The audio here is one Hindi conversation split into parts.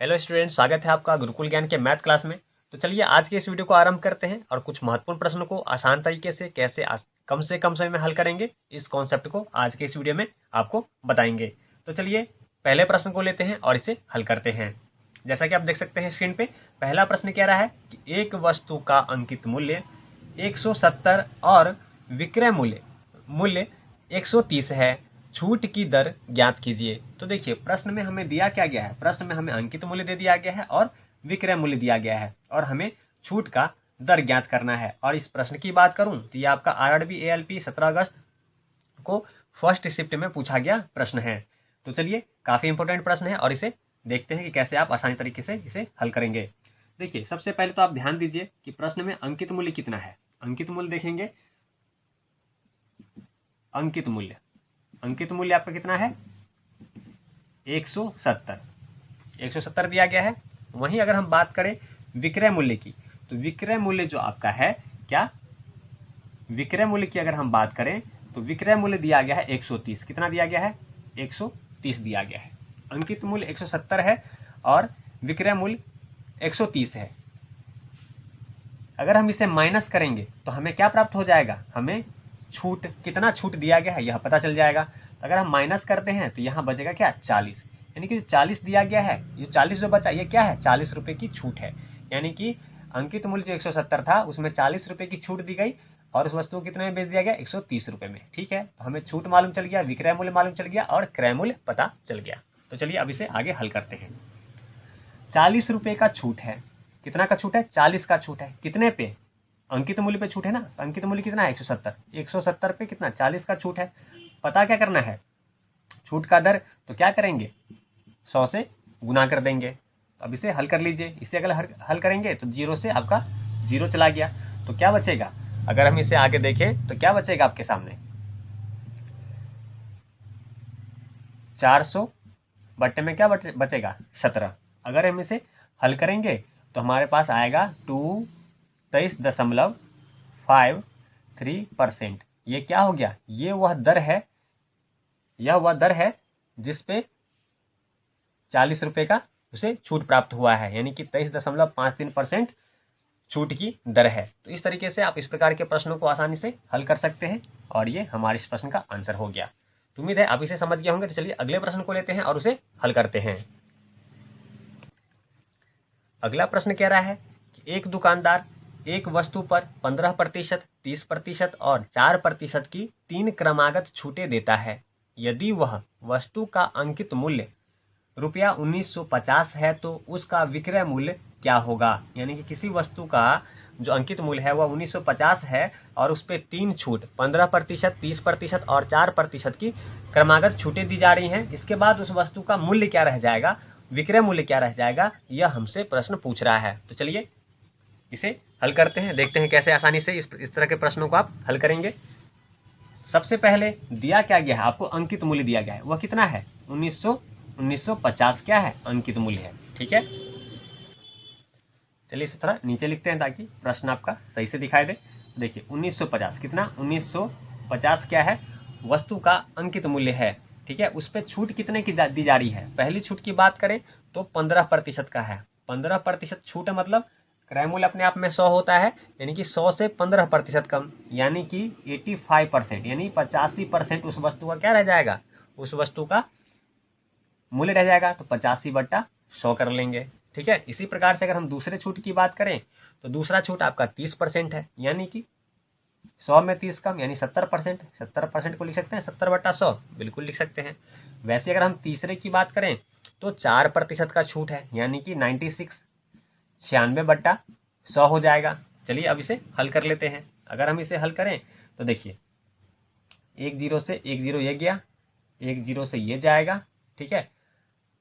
हेलो स्टूडेंट, स्वागत है आपका गुरुकुल ज्ञान के मैथ क्लास में। तो चलिए आज के इस वीडियो को आरंभ करते हैं और कुछ महत्वपूर्ण प्रश्नों को आसान तरीके से कैसे कम से कम समय में हल करेंगे, इस कॉन्सेप्ट को आज के इस वीडियो में आपको बताएंगे। तो चलिए पहले प्रश्न को लेते हैं और इसे हल करते हैं। जैसा कि आप देख सकते हैं स्क्रीन पे, पहला प्रश्न कह रहा है कि एक वस्तु का अंकित मूल्य 170 और विक्रय मूल्य मूल्य 130 है, छूट की दर ज्ञात कीजिए। तो देखिए प्रश्न में हमें दिया क्या गया है, प्रश्न में हमें अंकित मूल्य दे दिया गया है और विक्रय मूल्य दिया गया है और हमें छूट का दर ज्ञात करना है। और इस प्रश्न की बात करूं तो ये आपका आरआरबी एएलपी 17 अगस्त को फर्स्ट शिफ्ट में पूछा गया प्रश्न है। तो चलिए काफी इंपॉर्टेंट प्रश्न है और इसे देखते हैं कि कैसे आप आसानी तरीके से इसे हल करेंगे। देखिए सबसे पहले तो आप ध्यान दीजिए कि प्रश्न में अंकित मूल्य कितना है। अंकित मूल्य देखेंगे, अंकित मूल्य आपका कितना है 170 दिया गया है। वहीं अगर हम बात करें विक्रय मूल्य की, तो विक्रय मूल्य जो आपका है क्या, विक्रय मूल्य की अगर हम बात करें तो विक्रय मूल्य दिया गया है 130। कितना दिया गया है 130 दिया गया है। अंकित मूल्य 170 है और विक्रय मूल्य 130 है। अगर हम इसे माइनस करेंगे तो हमें क्या प्राप्त हो जाएगा, हमें छूट, कितना छूट दिया गया है यह पता चल जाएगा। अगर हम माइनस करते हैं तो यहाँ बचेगा क्या 40, यानी कि 40 दिया गया है, ये 40 जो बचा ये क्या है 40 रुपए की छूट है। यानी कि अंकित मूल्य जो 170 था उसमें 40 रुपए की छूट दी गई और उस वस्तु को कितने में बेच दिया गया 130 रुपए में। ठीक है, तो हमें छूट मालूम चल गया, विक्रय मूल्य मालूम चल गया और क्रय मूल्य पता चल गया। तो चलिए अब इसे आगे हल करते हैं। 40 रुपए का छूट है, कितना का छूट है 40 का छूट है, कितने पे, अंकित मूल्य पे छूट है ना, तो अंकित मूल्य कितना है 170 पे कितना 40 का छूट है। पता क्या करना है छूट का दर, तो क्या करेंगे 100 से गुना कर देंगे। अब इसे हल कर लीजिए, इसे अगर हल करेंगे तो 0 से आपका 0 चला गया तो क्या बचेगा, अगर हम इसे आगे देखें तो क्या बचेगा आपके सामने 400 बट्टे में क्या बचेगा 17। अगर हम इसे हल करेंगे तो हमारे पास आएगा 23.53%। ये क्या हो गया, ये वह दर है, यह वह दर है जिसपे 40 रुपए का उसे छूट प्राप्त हुआ है, यानी कि 23.53% छूट की दर है। तो इस तरीके से आप इस प्रकार के प्रश्नों को आसानी से हल कर सकते हैं और ये हमारे इस प्रश्न का आंसर हो गया। तो उम्मीद है आप इसे समझ गए होंगे। तो चलिए अगले प्रश्न को लेते हैं और उसे हल करते हैं। अगला प्रश्न कह रहा है कि एक दुकानदार एक वस्तु पर 15%, 30% और 4% की 3 क्रमागत छूटें देता है। यदि वह वस्तु का अंकित मूल्य रुपया 1950 है तो उसका विक्रय मूल्य क्या होगा। यानी कि किसी वस्तु का जो अंकित मूल्य है वह 1950 है और उस पर 3 छूट 15%, 30% और 4% की क्रमागत छूटें दी जा रही हैं। इसके बाद उस वस्तु का मूल्य क्या रह जाएगा, विक्रय मूल्य क्या रह जाएगा, यह हमसे प्रश्न पूछ रहा है। तो चलिए इसे हल करते हैं, देखते हैं कैसे आसानी से इस तरह के प्रश्नों को आप हल करेंगे। सबसे पहले दिया क्या गया है, आपको अंकित मूल्य दिया गया है, वह कितना है 1950 क्या है अंकित मूल्य है। ठीक है, चलिए इसे थोड़ा नीचे लिखते हैं ताकि प्रश्न आपका सही से दिखाई दे। देखिए 1950 कितना, 1950 क्या है वस्तु का अंकित मूल्य है। ठीक है, उस पर छूट कितने की दी जा रही है, पहली छूट की बात करें तो 15% का है। 15% छूट है, मतलब क्रय मूल्य अपने आप में 100 होता है, यानी कि 100 से 15% कम, यानी कि 85%, यानी 85% उस वस्तु का क्या रह जाएगा, उस वस्तु का मूल्य रह जाएगा। तो 85/100 कर लेंगे। ठीक है, इसी प्रकार से अगर हम दूसरे छूट की बात करें तो दूसरा छूट आपका 30% है, यानी कि 100 में 30 कम यानी 70%। 70% को लिख सकते हैं 70/100, बिल्कुल लिख सकते हैं। वैसे अगर हम तीसरे की बात करें तो 4% का छूट है, यानी कि 96, 96/100 हो जाएगा। चलिए अब इसे हल कर लेते हैं। अगर हम इसे हल करें तो देखिए 1 0 से 1 0 ये गया, 1 0 से ये जाएगा। ठीक है,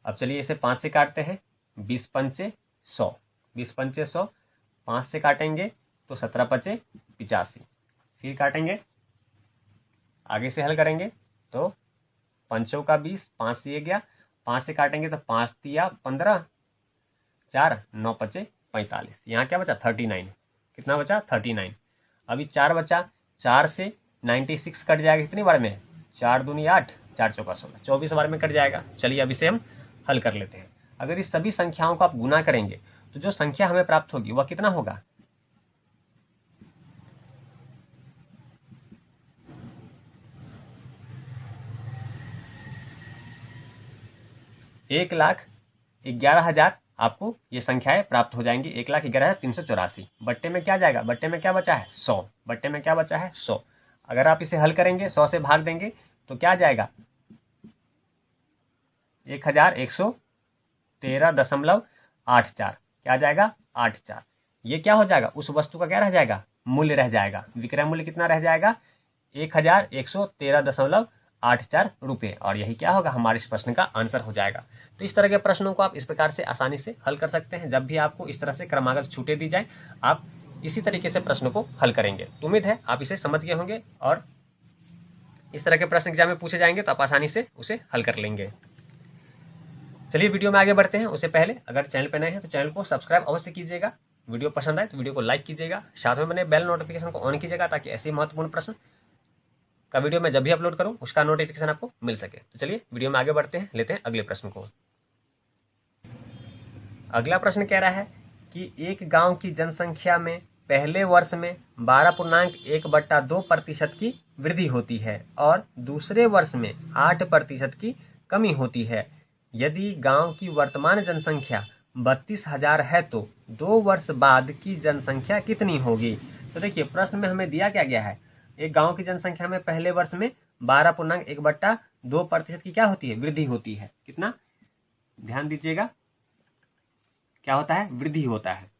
अब चलिए इसे 5 से काटते हैं, 20 पंचे 100, 20 पंचे 100, 5 से काटेंगे तो 17 पचे 85, फिर काटेंगे, आगे से हल करेंगे तो पंचों का 20, 5 से ये गया, 5 से काटेंगे तो 5 तिया 15, 4 9 पचे 45, यहाँ क्या बचा 39, कितना बचा 39। अभी 4 बचा, 4 से 96 कट जाएगा कितनी बार में, 4 दूनी 8, 4 चौका 16, 24 बार में कट जाएगा। चलिए अब इसे हम हल कर लेते हैं। अगर इस सभी संख्याओं को आप गुना करेंगे तो जो संख्या हमें प्राप्त होगी वह कितना होगा, 1,11,000 आपको ये संख्याएं प्राप्त हो जाएंगी। 1,11,384 बट्टे में क्या जाएगा, बट्टे में क्या बचा है 100, बट्टे में क्या बचा है 100। अगर आप इसे हल करेंगे 100 से भाग देंगे तो क्या जाएगा 1113.84, क्या जाएगा 84। ये क्या हो जाएगा, उस वस्तु का क्या रह जाएगा, मूल्य रह जाएगा। विक्रय मूल्य कितना रह जाएगा 1113.84 रुपये, और यही क्या होगा, हमारे इस प्रश्न का आंसर हो जाएगा। तो इस तरह के प्रश्नों को आप इस प्रकार से आसानी से हल कर सकते हैं। जब भी आपको इस तरह से क्रमागत छूटे दी जाए आप इसी तरीके से प्रश्नों को हल करेंगे। तो उम्मीद है आप इसे समझ गए होंगे और इस तरह के प्रश्न एग्जाम में पूछे जाएंगे तो आप आसानी से उसे हल कर लेंगे। चलिए वीडियो में आगे बढ़ते हैं। उससे पहले अगर चैनल पर नए हैं तो चैनल को सब्सक्राइब अवश्य कीजिएगा, वीडियो पसंद आए तो वीडियो को लाइक कीजिएगा, साथ में बने बेल नोटिफिकेशन को ऑन कीजिएगा ताकि ऐसे महत्वपूर्ण प्रश्न का वीडियो मैं जब भी अपलोड करूं उसका नोटिफिकेशन आपको मिल सके। तो चलिए वीडियो में आगे बढ़ते हैं, लेते हैं अगले प्रश्न को। अगला प्रश्न कह रहा है कि एक गांव की जनसंख्या में पहले वर्ष में 12.1/2% की वृद्धि होती है और दूसरे वर्ष में 8% की कमी होती है। यदि गांव की वर्तमान जनसंख्या 32,000 है तो 2 वर्ष बाद की जनसंख्या कितनी होगी। तो देखिए प्रश्न में हमें दिया क्या गया है, एक गांव की जनसंख्या में पहले वर्ष में 12.1/2% की क्या होती है, वृद्धि होती है। कितना, ध्यान दीजिएगा, क्या होता है, वृद्धि होता है।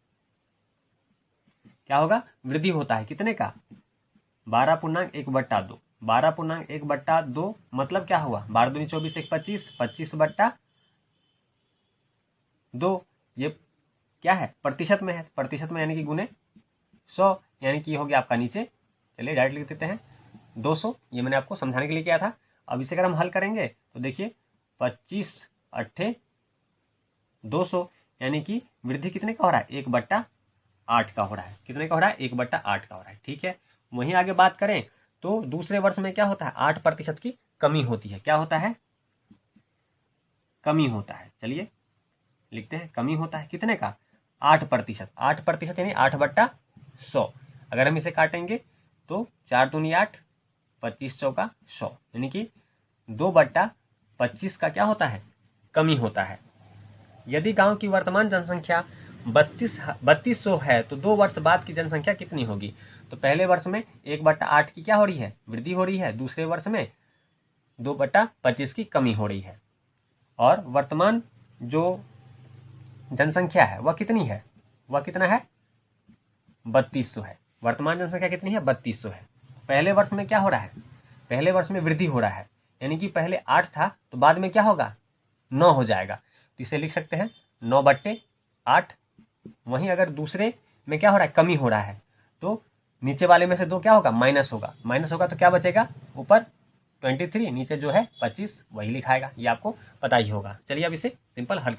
क्या होगा, वृद्धि होता है कितने का, 12.1/2। 12.1/2 मतलब क्या हुआ, 12 दूनी 24, 1 25, 25/2। ये क्या है, प्रतिशत में है, प्रतिशत में यानी कि गुने 100, यानी कि ये हो गया आपका नीचे। चलिए डायरेक्ट लिख देते हैं 200, ये मैंने आपको समझाने के लिए किया था। अब इसे अगर हम हल करेंगे तो देखिए 25 अट्ठे 200, यानी कि वृद्धि कितने का हो रहा है, 1/8 का हो रहा है। कितने का हो रहा है, 1/8 का हो रहा है। ठीक है, वहीं आगे बात करें तो दूसरे वर्ष में क्या होता है, 8% की कमी होती है। क्या होता है, कमी होता है। चलिए लिखते हैं, कमी होता है कितने का, 8%। 8% यानी 8/100। अगर हम इसे काटेंगे तो 4 दूनी 8, 25 का 100, यानी कि 2/25 का क्या होता है, कमी होता है। यदि गांव की वर्तमान जनसंख्या 3200 है तो 2 वर्ष बाद की जनसंख्या कितनी होगी। तो पहले वर्ष में 1/8 की क्या हो रही है, वृद्धि हो रही है, दूसरे वर्ष में 2/25 की कमी हो रही है। और वर्तमान जो जनसंख्या है वह कितनी है, वह कितना है, 3200 है। वर्तमान जनसंख्या कितनी है, 3200 है। पहले वर्ष में क्या हो रहा है, पहले वर्ष में वृद्धि हो रहा है, यानी कि पहले 8 था तो बाद में क्या होगा, 9 हो जाएगा। तो इसे लिख सकते हैं 9/8। वहीं अगर दूसरे में क्या हो रहा है, कमी हो रहा है, तो नीचे वाले में से 2 क्या होगा, माइनस होगा। माइनस होगा तो क्या बचेगा, ऊपर 23, नीचे जो है 25, वही लिखाएगा। ये आपको पता ही होगा। चलिए अब इसे सिंपल हल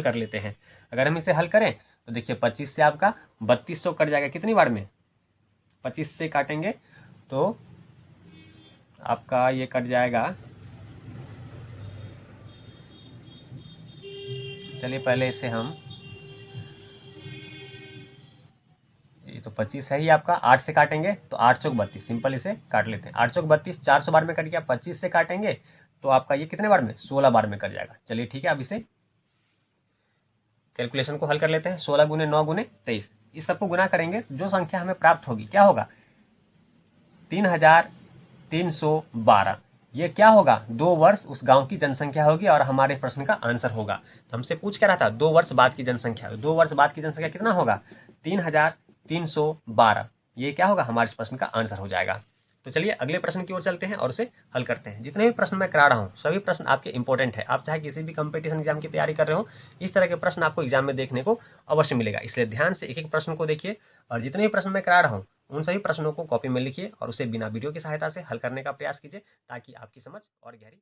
कर लेते हैं। अगर हम इसे हल करें तो देखिए 25 से आपका 3200 कट जाएगा, कितनी बार में, 25 से काटेंगे तो आपका ये कट जाएगा। चलिए पहले इसे हम, ये तो 25 है ही आपका, 8 से काटेंगे तो 8 चौक 32, सिंपल इसे काट लेते हैं। 8 चौक 32, 400 बार में कट गया। 25 से काटेंगे तो आपका ये कितने बार में, 16 बार में कट जाएगा। चलिए ठीक है, अब इसे कैलकुलेशन को हल कर लेते हैं। 16 गुने 9 गुने 23, इस सबको गुना करेंगे जो संख्या हमें प्राप्त होगी क्या होगा, 3312। ये क्या होगा, 2 वर्ष उस गांव की जनसंख्या होगी और हमारे प्रश्न का आंसर होगा। तो हमसे पूछ क्या रहा था, 2 वर्ष बाद की जनसंख्या। 2 वर्ष बाद की जनसंख्या कितना होगा, 3312। ये क्या होगा, हमारे इस प्रश्न का आंसर हो जाएगा। तो चलिए अगले प्रश्न की ओर चलते हैं और उसे हल करते हैं। जितने भी प्रश्न मैं करा रहा हूँ सभी प्रश्न आपके इंपॉर्टेंट है। आप चाहे किसी भी कंपटीशन एग्जाम की तैयारी कर रहे हो, इस तरह के प्रश्न आपको एग्जाम में देखने को अवश्य मिलेगा। इसलिए ध्यान से एक एक प्रश्न को देखिए और जितने भी प्रश्न मैं करा रहा हूँ उन सभी प्रश्नों को कॉपी में लिखिए और उसे बिना वीडियो की सहायता से हल करने का प्रयास कीजिए ताकि आपकी समझ और गहरी